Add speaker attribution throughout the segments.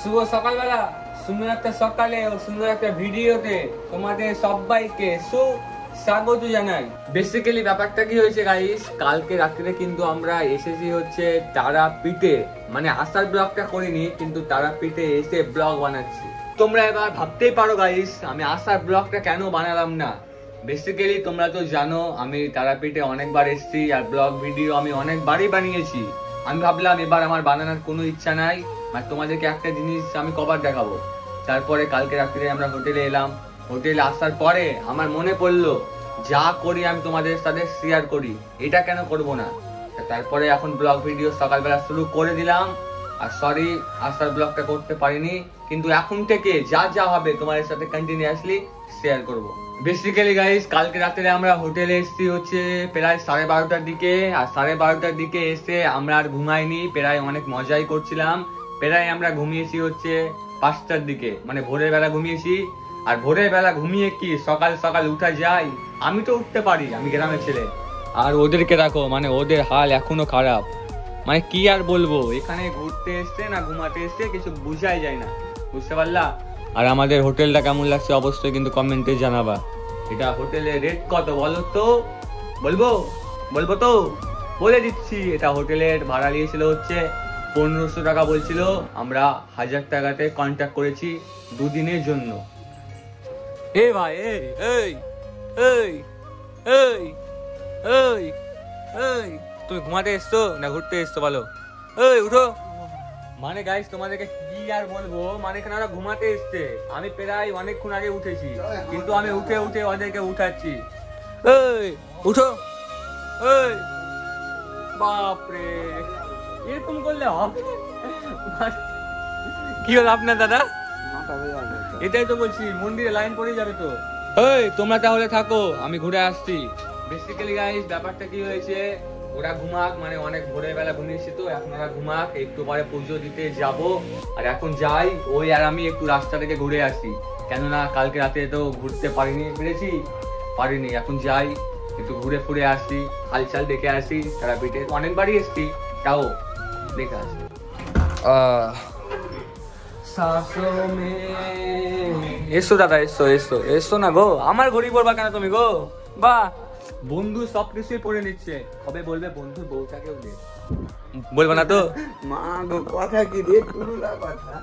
Speaker 1: শুভ সকালবেলা, সুন্দর একটা সকালে ও সুন্দর একটা ভিডিওতে তোমাদের সবাইকে সুস্বাগত জানাই। বেসিক্যালি ব্যাপারটা কি হয়েছে গাইস, কালকে রাত্রে কিন্তু আমরা এসেছি হচ্ছে তারাপীঠে, মানে আসার ব্লগটা করিনি কিন্তু তারাপীঠে এসে ব্লগ বানাচ্ছি। তোমরা এবার ভাবতেই পারো গাইস আমি আসার ব্লগটা কেন বানালাম না। বেসিক্যালি তোমরা তো জানো আমি তারাপীঠে অনেকবার এসেছি আর ব্লগ ভিডিও আমি অনেকবারই বানিয়েছি। আমি ভাবলাম এবার আমার বানানোর কোনো ইচ্ছা নাই, আর তোমাদেরকে একটা জিনিস আমি কভার দেখাবো। তারপরে কালকে রাত্রে আমরা হোটেলে এলাম, হোটেলে আসার পরে আমার মনে পড়লো যা করি আমি তোমাদের সাথে শেয়ার করি, এটা কেন করব না। তারপরে এখন ব্লগ ভিডিও সকালবেলা শুরু করে দিলাম। আর সরি আসার ব্লগটা করতে পারিনি, কিন্তু এখন থেকে যা যা হবে তোমাদের সাথে কন্টিনিউয়াসলি শেয়ার করব। বেসিক্যালি গাইস কালকে রাত্রে আমরা হোটেলে এসেছি হচ্ছে প্রায় 12:30টার দিকে, আর 12:30টার দিকে এসে আমরা আর ঘুমাইনি, প্রায় অনেক মজাই করছিলাম। প্রায় আমরা ঘুমিয়েছি হচ্ছে 5টার দিকে, মানে ভোরের বেলা ঘুমিয়েছি। আর ভোরের বেলা ঘুমিয়ে কি সকাল সকাল উঠা যায়? আমি তো উঠতে পারি, আমি গ্রামের ছেলে। আর ওদেরকে রাখো, মানে ওদের হাল এখনো খারাপ, মানে কি আর বলবো, এখানে ঘুরতে এসছে না ঘুমাতে এসছে কিছু বুঝাই যায় না, বুঝতে পারলা? আর আমাদের হোটেলটা কেমন লাগছে অবশ্যই কিন্তু কমেন্টে জানাবা। এটা হোটেলের রেট কত বলো তো? বলবো তো বলে দিচ্ছি। এটা হোটেলের ভাড়া নিয়েছিল হচ্ছে 1500 টাকা বলছিল, আমরা 1000 টাকাতে কন্ট্যাক্ট করেছি দুদিনের জন্য। এ ভাই এই এই এই এই এই এই তুমি ঘুমাতে এসছো না ঘুরতে এসছো বলো? এই উঠো। মানে গাইস তোমাদেরকে কি আর বলবো, মানে এখানে ওরা ঘুমাতে এসছে, আমি প্রায় অনেকক্ষণ আগে উঠেছি, কিন্তু আমি উঠে উঠে ওদেরকে উঠাচ্ছি। এই উঠো। এই বাপরে, এরকম করলে হবে? কি হলো আপনার দাদা? এটাই তো বলছি, মন্দিরে লাইন পড়ে যাবে তো। এই তোমরা তাহলে থাকো, আমি ঘুরে আসছি। বেসিক্যালি গাইস ব্যাপারটা কি হয়েছে, ওরা ঘুমাক, মানে অনেক ভোরের বেলা ঘুমিয়েছি তো এখন ওরা ঘুমাক, একটু পরে পুজো দিতে যাব। আর এখন যাই ওই আর আমি একটু রাস্তা থেকে ঘুরে আসি, কেননা কালকে রাতে তো ঘুরতে পারিনি। এখন যাই একটু ঘুরে ফুরে আসি, হালচাল দেখে আসি। তারাপীঠে অনেকবারই এসছি, তাও দেখে আসি। এসো দাদা এসো না গো, আমার ঘড়ি পড়বা কেন তুমি গো? বাহ, বন্ধু সবকিছুই পড়ে নিচ্ছে, কবে বলবে বন্ধু বউটাকেও দে। বলবা না তো?
Speaker 2: মা গো কথা কি রে, পুরুলা কথা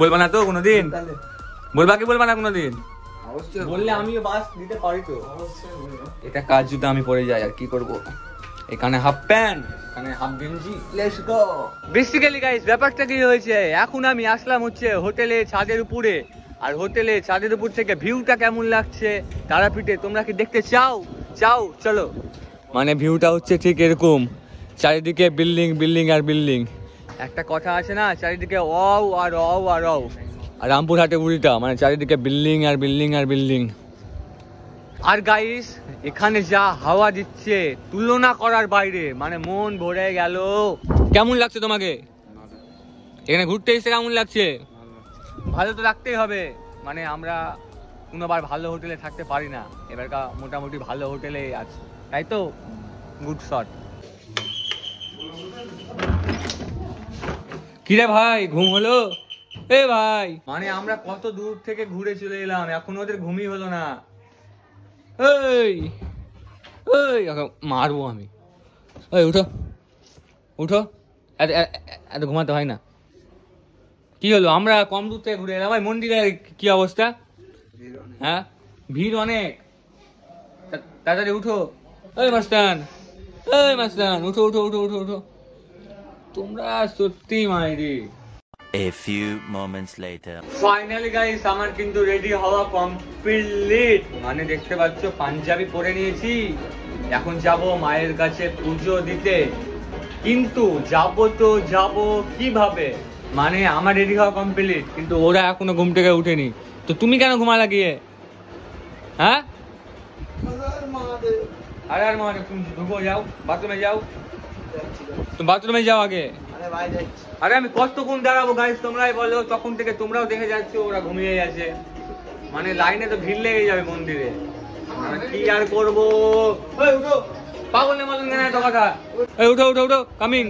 Speaker 1: বলবা না তো কোনোদিন? বলবা কি বলবা না কোনোদিন?
Speaker 2: অবশ্যই
Speaker 1: বললে আমিও বাস দিতে পারি তো। এটা কাজ যদি আমি পরে যাই আর কি করব। এখানে হাফ প্যান্ট, এখানে হাফ গেঞ্জি,
Speaker 2: লেটস গো।
Speaker 1: বেসিক্যালি গাইস ব্যাপারটা কি হয়েছে, এখন আমি আসলাম হচ্ছে হোটেলে ছাদের উপরে। আর হোটেলে ছাদের উপর থেকে ভিউটা কেমন লাগছে তারাপীঠে তোমরা কি দেখতে চাও? চলো। মানে ভিউটা হচ্ছে ঠিক এরকম, চারিদিকে বিল্ডিং বিল্ডিং আর বিল্ডিং। একটা কথা আছে না, চারিদিকে অও আর অও আর অও, আর রামপুরহাটে উল্টা, মানে চারিদিকে বিল্ডিং আর বিল্ডিং আর বিল্ডিং। আর গাইস এখানে যা হাওয়া দিচ্ছে তুলনা করার বাইরে, মানে মন ভরে গেল। কেমন লাগছে তোমাকে এখানে ঘুরতে এসে? কেমন লাগছে? ভালো তো লাগতেই হবে, মানে আমরা কোনোবার ভালো হোটেলে থাকতে পারি না, এবারকার মোটামুটি ভালো হোটেলে আছে, তাই তো? Good shot. কিরে ভাই ঘুম হলো? এ ভাই, মানে আমরা কত দূর থেকে ঘুরে চলে এলাম, এখন ওদের ঘুমই হলো না। এই মারবো আমি। এই উঠো, এত ঘুমাতে হয় না। কি হলো, আমরা কম দূর থেকে ঘুরে এলাম, ভাই মন্দিরের কি অবস্থা? হ্যাঁ ভিড় অনেক, তাড়াতাড়ি উঠো। এই মাস্তান উঠো। তোমরা সত্যি মাইরি।
Speaker 3: A few moments later.
Speaker 1: Finally guys আমার কিন্তু রেডি হওয়া কমপ্লিট, মানে দেখতে পাচ্ছ পাঞ্জাবি পরে নিয়েছি। এখন যাব মায়ের কাছে পুজো দিতে, কিন্তু যাব কিভাবে, মানে আমার রেডি হওয়া কমপ্লিট কিন্তু ওরা এখনো ঘুম থেকে উঠেনি। তো তুমি কেন ঘুমালা গিয়ে? হ্যাঁ আর মানে তুমি ঢুকো, যাও বাথরুমে যাও, তুমি বাথরুমে যাও আগে। আরে আমি কতক্ষণ দাঁড়াবো গাইস তোমরাই বলো, তখন থেকে তোমরাও দেখে যাচ্ছ ওরা ঘুমিয়ে আছে, মানে লাইনে তো ভিড় লেগে যাবে মন্দিরে, কি আর করবো। পাগল মতন কেন এত কথা? উঠো কামিং।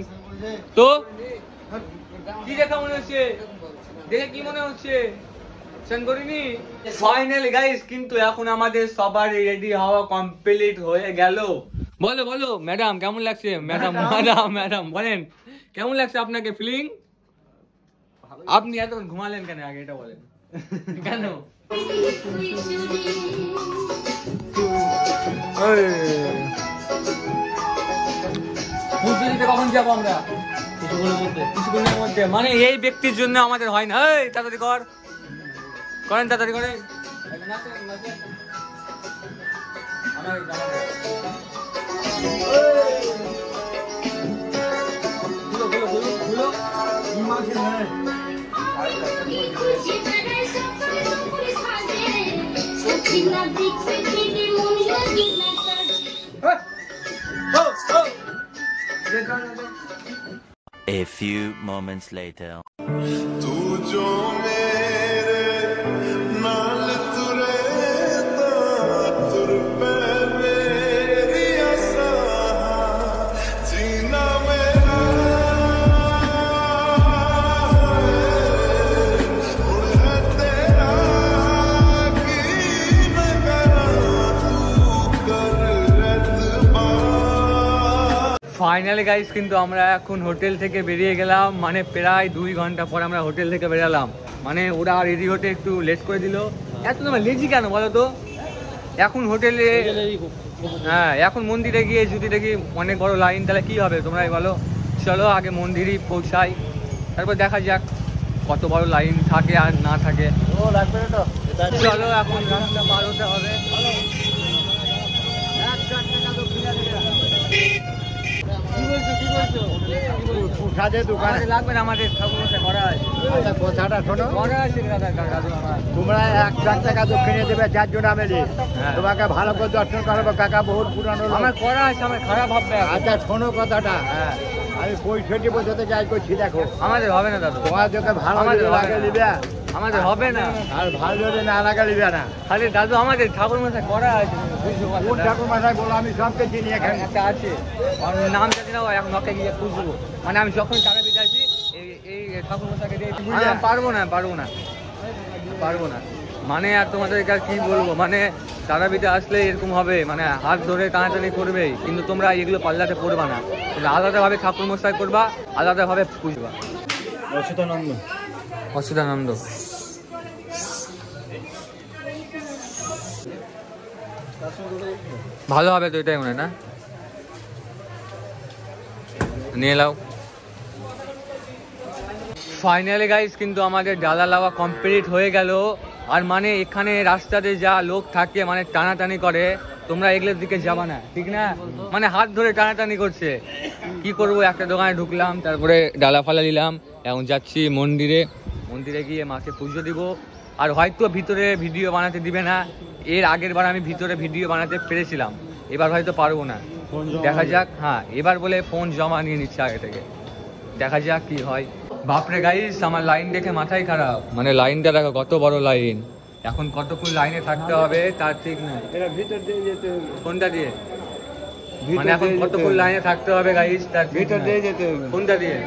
Speaker 1: তো কি দেখা মনে হচ্ছে? দেখে কি মনে হচ্ছে? স্নান করিনি? ফাইনালি গাইস, কিন্তু এখন আমাদের সবার রেডি হওয়া কমপ্লিট হয়ে গেল। বলো বলো ম্যাডাম, কেমন লাগছে? ম্যাডাম ম্যাডাম ম্যাডাম বলেন, কেমন লাগছে আপনাকে ফিলিং? আপনি এতক্ষণ ঘুমালেন কেন আগে এটা বলেন? কেন? কখন যাবো আমরা? কিছুক্ষণের মধ্যে। মানে এই ব্যক্তির জন্য আমাদের হয় না। এই তাড়াতাড়ি করেন তাড়াতাড়ি করেন।
Speaker 3: A few moments later.
Speaker 1: Finally guys, কিন্তু আমরা এখন হোটেল থেকে বেরিয়ে গেলাম। মানে প্রায় 2 ঘন্টা পর আমরা হোটেল থেকে বেরালাম। মানে ওরা রেডি হতে একটু লেট করে দিল। এত তোমার লেজি কেন বলো তো? এখন হোটেলে, হ্যাঁ এখন মন্দিরে গিয়ে যদি দেখি অনেক বড় লাইন, তাহলে কি হবে তোমরাই বলো? চলো আগে মন্দিরই পৌঁছাই, তারপর দেখা যাক কত বড় লাইন থাকে আর না থাকে। চলো এখন রাস্তা পার হতে হবে। লাগবে না আমাদের ঠাকুর করা আছে।
Speaker 2: কথাটা শোনো,
Speaker 1: তোমরা
Speaker 2: 1 টাকা দক্ষিণে দেবে 4 জন মিলে, তোমাকে ভালো করে দর্শন করাবো কাকা। বহুত পুরানো
Speaker 1: আমার করা আছে, আমার খারাপ ভাববে।
Speaker 2: আচ্ছা শোনো কথাটা, আমি 65 বছর থেকে যাই করছি, দেখো
Speaker 1: আমাদের হবে না দাদা।
Speaker 2: তোমার যদি ভালো লাগে নিবে,
Speaker 1: আমাদের হবে না।
Speaker 2: আর ভালো যদি না লাগে নিবে না।
Speaker 1: খালি দাদু আমাদের ঠাকুর মশাই করা আছে।
Speaker 2: কোন ঠাকুর মাথায় বলো, আমি সবকে চিনি এখানে।
Speaker 1: একটা আছে, নাম জানি না, এখন নকে গিয়ে খুঁজবো। মানে আমি যখন টাকা দিতে আসি এই ঠাকুর মশাইকে দিয়ে পারবো না। মানে আর তোমাদের আর কি বলবো, মানে তারাপীঠে আসলে এরকম হবে, মানে হাত ধরে টানাটানি করবেই, কিন্তু তোমরা এগুলো পাল্লাতে পড়বা না। তোমরা আলাদাভাবে ঠাকুর মশাই করবা, আলাদাভাবে পুজবা। অচ্যুতানন্দ ভালো হবে তো, এটাই মনে হয় না? নিয়ে নাও। ফাইনালি গাইস, কিন্তু আমাদের ডালা লাওয়া কমপ্লিট হয়ে গেল। আর মানে এখানে রাস্তাতে যা লোক থাকে, মানে টানাটানি করে, তোমরা এগুলোর দিকে যাবা না, ঠিক না? মানে হাত ধরে টানাটানি করছে। কি করবো, একটা দোকানে ঢুকলাম, তারপরে ডালা ফালা নিলাম। এখন যাচ্ছি মন্দিরে গিয়ে মাকে পুজো দিব। আর হয়তো ভিতরে ভিডিও বানাতে দিবে না। এর আগের বার আমি ভিতরে ভিডিও বানাতে পেরেছিলাম, এবার হয়তো পারবো না, দেখা যাক। হ্যাঁ এবার বলে ফোন জমা নিয়ে নিচ্ছে আগে থেকে, দেখা যাক কি হয়। বাপরে গাইস, আমার লাইন দেখে মাথায় খারাপ। মানে লাইনটা দেখো কত বড় লাইন, এখন কতক্ষণ লাইনে থাকতে হবে তার ঠিক নাই।
Speaker 2: ভিতর দিয়ে যেতে হবে।
Speaker 1: কোনটা দিয়ে? মানে এখন কতক্ষণ লাইনে থাকতে হবে গাইস, তার
Speaker 2: ভিতর দিয়ে যেতে হবে।
Speaker 1: কোনটা দিয়ে?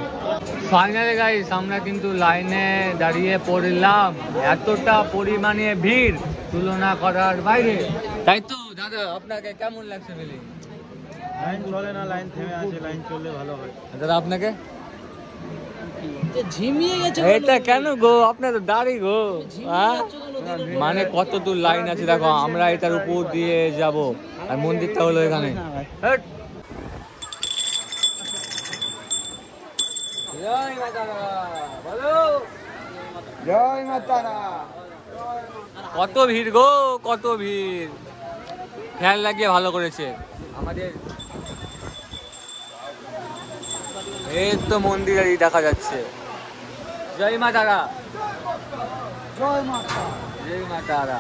Speaker 1: ফাইনালি গাইস, আমরা কিন্তু লাইনে দাঁড়িয়ে পড়লাম। এতটা পরিমাণে ভিড়, তুলনা করার বাইরে। তাই তো দাদা, আপনাকে কেমন লাগছে ফিলিং?
Speaker 4: লাইন চলে না, লাইন থেমে আছে, লাইন চললে ভালো হয়।
Speaker 1: দাদা আপনাকে
Speaker 5: ঝিমিয়ে গেছে।
Speaker 1: এটা কেন গো, আপনার তো দাড়ি গো। মানে কত দূর লাইন আছে দেখো, আমরা এটার উপর দিয়ে যাব, আর মন্দিরটা হলো এখানে।
Speaker 2: জয় মাতারা।
Speaker 1: কত ভিড় গো, কত ভিড়। ফ্যান লাগিয়ে ভালো করেছে আমাদের। এই তো মন্দিরেরই দেখা যাচ্ছে। জয় মা তারা, জয় মা তারা।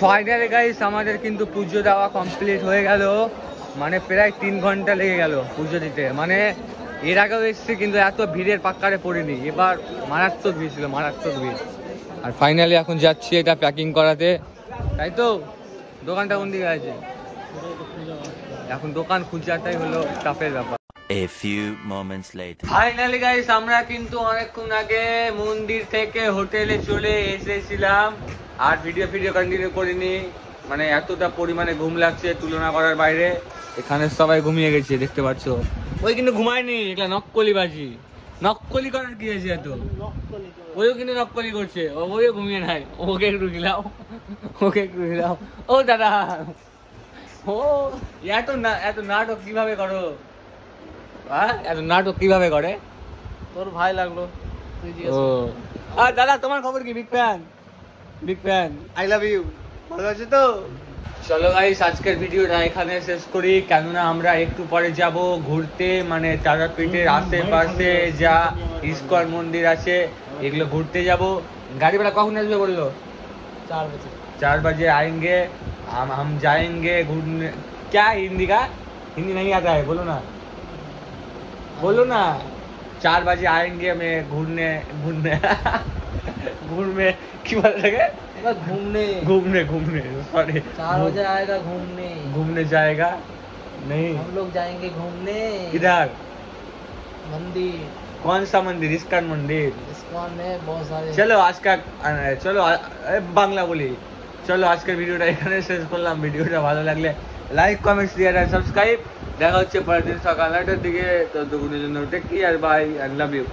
Speaker 1: ফাইনালি গাইস, আমাদের কিন্তু পুজো দেওয়া কমপ্লিট হয়ে গেল। মানে প্রায় 3 ঘন্টা লেগে গেল পুজো দিতে। মানে এর আগেও এসেছি, কিন্তু এত ভিড়ের পাক্কারে পড়িনি। এবার মারাত্মক ভিড় ছিল, মারাত্মক ভিড়। আর ফাইনালি এখন যাচ্ছি এটা প্যাকিং করাতে, তাই তো? দোকানটা কোন দিকে আছে? এখন দোকান খুঁজাটাই হলো চাপের ব্যাপার।
Speaker 3: A few moments later.
Speaker 1: Finally guys আমরা কিন্তু অনেকক্ষণ আগে মন্দির থেকে হোটেলে চলে এসেছিলাম, আর ভিডিও কন্টিনিউ করিনি, মানে এতটা পরিমাণে ঘুম লাগছে তুলনা করার বাইরে। এখানে সবাই ঘুমিয়ে গেছে দেখতে পাচ্ছ, ওই কিন্তু ঘুমায়নি, এগুলা নক্কলি বাজি। নক্কলি করার কি আছে এত? ওইও কিন্তু নক্কলি করছে, ওইও ঘুমিয়ে নাই। ওকে একটু গিলাও, ও দাদা, ও এত নাটক কিভাবে করো? এত নাটক কিভাবে করে?
Speaker 4: তোর ভাই লাগলো, তুই
Speaker 1: ও আর দাদা তোমার খবর কি? Big fan, I love you. ভালো আছে তো? চলো গাইস আজকের ভিডিওটা এখানে শেষ করি, কেননা আমরা একটু পরে যাব ঘুরতে, মানে তারাপীঠের আশেপাশে যা ইস্কন মন্দির আছে এগুলো ঘুরতে যাব। গাড়ি ভাড়া कौन আসবে বললো? 4 बजे आएंगे, हम जाएंगे घूमने। क्या हिंदी नहीं आता है, बोलो ना 4 बजे आएंगे हमें घूमने की बात लगे घूमने सॉरी
Speaker 5: 4 बजे आएगा
Speaker 1: घूमने जाएगा नहीं,
Speaker 5: हम लोग जाएंगे घूमने।
Speaker 1: किधर?
Speaker 5: मंदिर।
Speaker 1: कौन सा मंदिर? इस्कन मंदिर।
Speaker 5: इस्कॉन में बहुत सारे।
Speaker 1: চলো বাংলা বলি। চলো আজকের ভিডিওটা এখানে শেষ করলাম। ভিডিওটা ভালো লাগলে লাইক, কমেন্ট, শেয়ার আর সাবস্ক্রাইব। দেখা হচ্ছে পরের দিন সকাল 9টার দিকে। তো দুপুরের জন্য take care, bye, I love you.